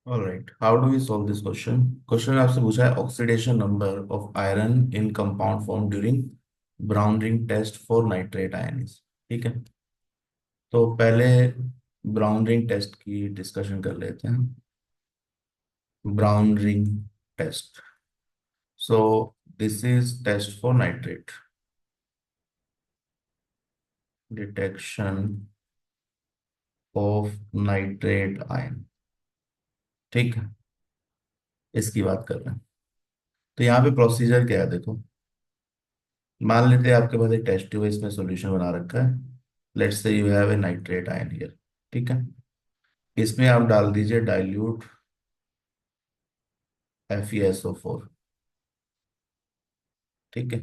All right. How do we solve this question? Question में आपसे पूछा है oxidation number of iron in compound form during brown ring test for nitrate ions. ठीक है। तो पहले ब्राउन रिंग टेस्ट की डिस्कशन कर लेते हैं। Brown ring test. So this is test for nitrate detection of nitrate ion. ठीक है। इसकी बात कर रहे हैं। तो यहाँ पे प्रोसीजर क्या है देखो। मान लेते हैं आपके पास एक टेस्ट ट्यूब है, इसमें सॉल्यूशन बना रखा है। Let's say you have a nitrate ion here. ठीक है। इसमें आप डाल दीजिए डाइल्यूट FeSO4। ठीक है।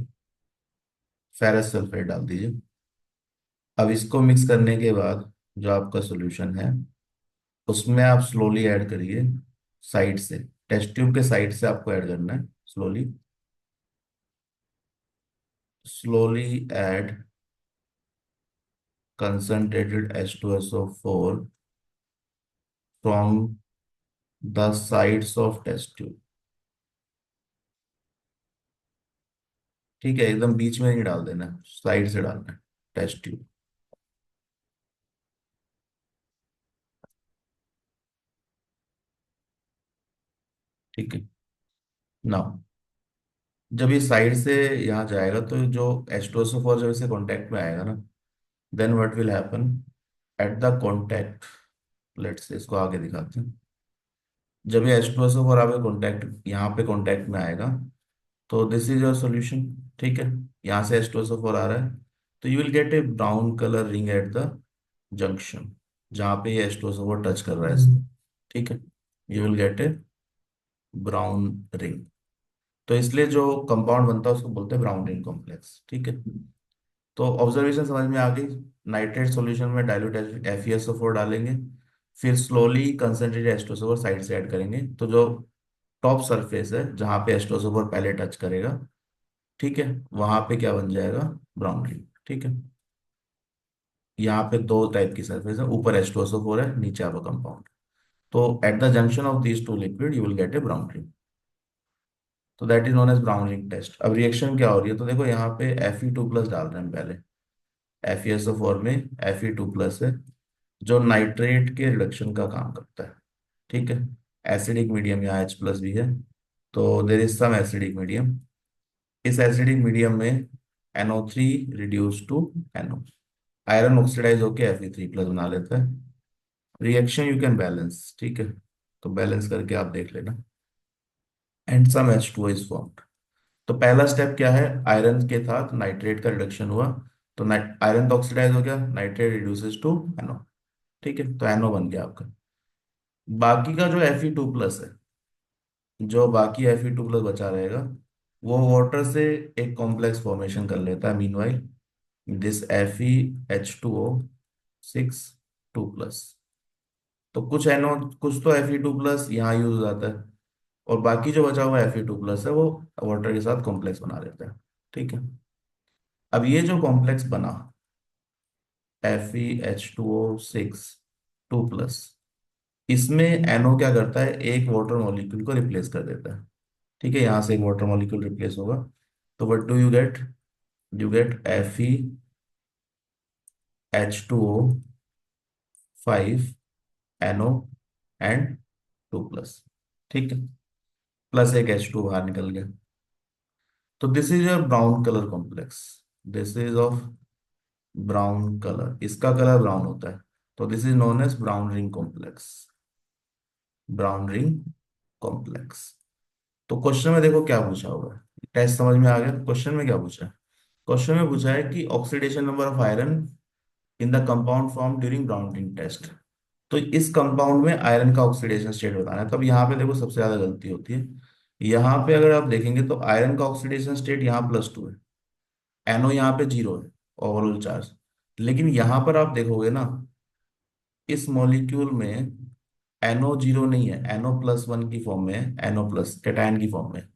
फेरस सल्फेट डाल दीजिए। अब इसको मिक्स करने के बाद जो आपका सॉल्यूशन है उसमें आप स्लोली ऐड करिए साइड से। टेस्ट ट्यूब के साइड से आपको ऐड करना है slowly. Slowly add concentrated H2SO4 from the sides of test tube। ठीक है। एकदम बीच में नहीं डाल देना, साइड से डालना है टेस्ट ट्यूब। ठीक है। ना, जब ये साइड से यहाँ जाएगा तो जो H2SO4 जब इसे कांटेक्ट में आएगा ना, then what will happen at the contact. Let's say इसको आगे दिखाते हैं। जब ये H2SO4 आपके कांटेक्ट यहाँ पे कांटेक्ट में आएगा तो दिस इज योर सॉल्यूशन। ठीक है। यहाँ से H2SO4 आ रहा है तो you will get a brown colour ring at the junction जहाँ पे ये H2SO4 टच कर रहा है इसको। ठीक है। You will get a brown ring. तो इसलिए जो कंपाउंड बनता है उसको बोलते हैं ब्राउन रिंग कॉम्प्लेक्स। ठीक है। तो ऑब्जर्वेशन समझ में आ गई। नाइट्रेट सॉल्यूशन में डाइल्यूट FeSO4 डालेंगे, फिर स्लोली कंसंट्रेटेड H2SO4 साइड से ऐड करेंगे तो जो टॉप सरफेस है जहाँ पे H2SO4 पहले टच करेगा, ठीक है, वहां पे क्या बन जाएगा, ब्राउन रिंग। ठीक है। यहाँ पे दो टाइप की सरफेस है, ऊपर H2SO4 है, नीचे आपका कंपाउंड। तो at the junction of these two liquid you will get a brown ring. तो that is known as brown ring test. अब रिएक्शन क्या हो रही है तो देखो यहाँ पे Fe2+ डाल रहे हैं पहले। FeSO4 में Fe2+ है जो नाइट्रेट के रिडक्शन का काम करता है। ठीक है। एसिडिक मीडियम यहाँ H+ भी है तो there is some acidic medium. इस एसिडिक मीडियम में NO3 reduce to NO, iron oxidise होके Fe3+ बना लेता है। Reaction you can balance. ठीक है। तो बैलेंस करके आप देख लेना and some H2O is formed. तो पहला स्टेप क्या है, आयरन के साथ नाइट्रेट का रिडक्शन हुआ तो आयरन तो ऑक्सीडाइज हो गया, नाइट्रेट रिड्यूसेस टू NO। ठीक है। तो NO बन गया आपका। बाकी का जो Fe2+ है, जो बाकी Fe2+ बचा रहेगा वो वाटर से एक कॉम्प्लेक्स फॉर्मेशन कर लेता है मीनवाइल दिस FeH2O6 2+। तो कुछ NO, कुछ तो Fe2+ यहाँ यूज हो जाता है और बाकी जो बचा हुआ Fe2+ है वो वाटर के साथ कॉम्प्लेक्स बना देता है। ठीक है। अब ये जो कॉम्प्लेक्स बना FeH2O6 2+, इसमें NO क्या करता है, एक वाटर मॉलिक्यूल को रिप्लेस कर देता है। ठीक है। यहाँ से एक वाटर मॉलिक्यूल रिप्लेस होगा तो what do you get, you get FeH2O5 NO and 2+। ठीक है। प्लस एक H2 बाहर निकल गया। तो this is your brown colour complex. This is of brown colour, इसका कलर ब्राउन होता है तो this is known as brown ring complex. Brown ring complex. तो क्वेश्चन में देखो क्या पूछा हुआ है। टेस्ट समझ में आ गया। क्वेश्चन में क्या पूछा है, क्वेश्चन में पूछा है कि oxidation number of iron in the compound form during brown ring test. तो इस कंपाउंड में आयरन का ऑक्सीडेशन स्टेट बताना है। तो अब यहाँ पे देखो सबसे ज्यादा गलती होती है। यहाँ पे अगर आप देखेंगे तो आयरन का ऑक्सीडेशन स्टेट यहाँ +2 है, NO यहाँ पे 0 है, ओवरऑल चार्ज। लेकिन यहाँ पर आप देखोगे ना, इस मॉलिक्यूल में NO 0 नहीं है, NO+1 की फॉर्म में है, NO+ कैटायन की फॉर्म में।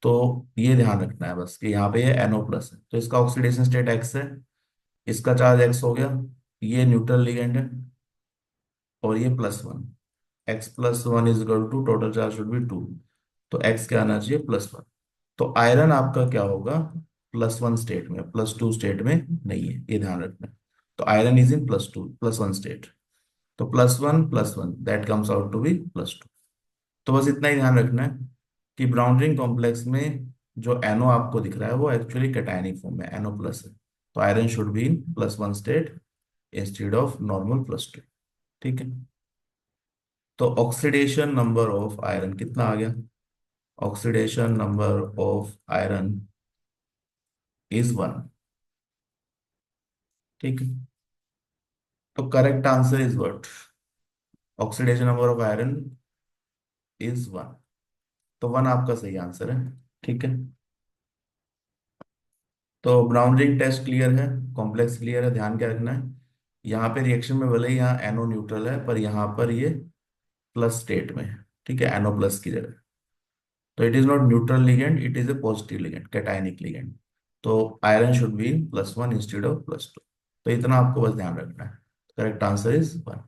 तो ये ध्यान रखना है बस कि यहाँ पे ये NO+ है तो इसका ऑक्सीडेशन स्टेट X है, इसका चार्ज X हो गया, ये न्यूट्रल लिगेंड है और ये +1। X plus one is equal to total charge should be two. तो एक्स क्या आना चाहिए, प्लस वन। तो आयरन आपका क्या होगा, प्लस वन स्टेट में, प्लस टू स्टेट में नहीं है, ये ध्यान रखना। तो iron is in plus two plus one state. तो plus one that comes out to be plus two. तो बस इतना ही ध्यान रखना है कि ब्राउन रिंग कॉम्प्लेक्स में जो एनो आपको दिख रहा है वो एक्चुअली कैटायनिक फॉर्म में एनो प्लस है। तो iron should be in plus one state instead of normal plus two. ठीक है। तो ऑक्सीडेशन नंबर ऑफ आयरन कितना आ गया, oxidation number of iron is one. ठीक है। तो correct answer is what, oxidation number of iron is one. तो one आपका सही आंसर है। ठीक है। तो ब्राउन रिंग टेस्ट क्लियर है, कॉम्प्लेक्स क्लियर है। ध्यान क्या रखना है, यहाँ पे रिएक्शन में भले ही यहाँ एनो न्यूट्रल है, पर यहाँ पर ये प्लस स्टेट में है। ठीक है, एनो प्लस की जगह। तो it is not neutral ligand, it is a positive ligand, cationic ligand. तो iron should be plus one instead of plus two. तो इतना आपको बस ध्यान रखना है। Correct answer is one.